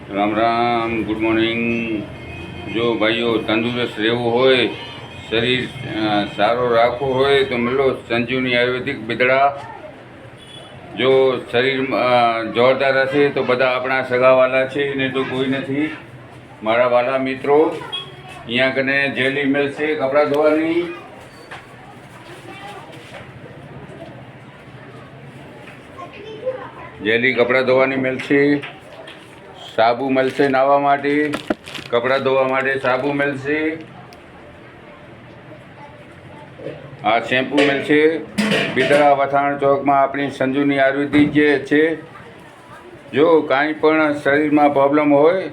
Ram Ram, good morning. જો ભાઈઓ તંદુરસ્ત રહેવું હોય, શરીર સારો રાખવું હોય તો મળો સંજીવની આયુર્વેદિક બિદડા। જો શરીર જોરદાર હશે તો બધા આપણા સગાવાલા છે, ને તો કોઈ નથી। મારા વાલા મિત્રો, અહીંયા કને જેલી મળશે કપડાં ધોવાની, જેલી કપડાં ધોવાની મળશે। સાબુ મળશે નાહવા માટે, કપડાં ધોવા માટે સાબુ મળશે। આ શેમ્પૂ મળશે બિદડા વથાણ ચોકમાં આપણી સંજુની આયુર્વેદિક જે છે। જો કાંઈ પણ શરીરમાં પ્રોબ્લેમ હોય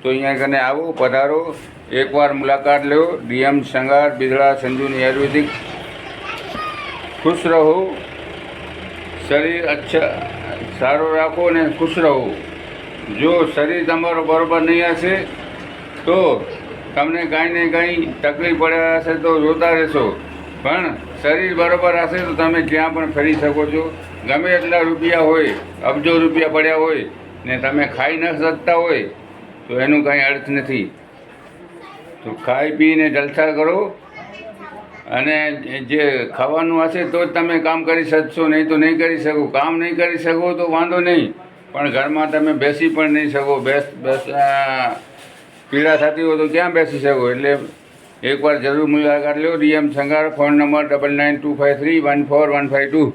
તો અહીંયા કને આવો, પધારો, એકવાર મુલાકાત લો। ડીએમ સંગાર બિદડા સંજુની આયુર્વેદિક। ખુશ રહો, શરીર સારો રાખો ને ખુશ રહો। જો શરીર તમારો બરાબર નહીં હશે તો તમને કાંઈ ને કાંઈ તકલીફ પડ્યા હશે તો જોતા રહેશો, પણ શરીર બરાબર હશે તો તમે જ્યાં પણ ફરી શકો છો। ગમે એટલા રૂપિયા હોય, અબજો રૂપિયા પડ્યા હોય ને તમે ખાઈ ન શકતા હોય તો એનું કાંઈ અર્થ નથી। તો ખાઈ પીને જલસા કરો, અને જે ખાવાનું હશે તો જ તમે કામ કરી શકશો, નહીં તો નહીં કરી શકો। કામ નહીં કરી શકો તો વાંધો નહીં, પણ ઘરમાં તમે બેસી પણ નહીં શકો। પીડા થતી હોય તો ક્યાં બેસી શકો? એટલે એકવાર જરૂર મુલાકાત લો। DM Sangar, phone number 9925314152।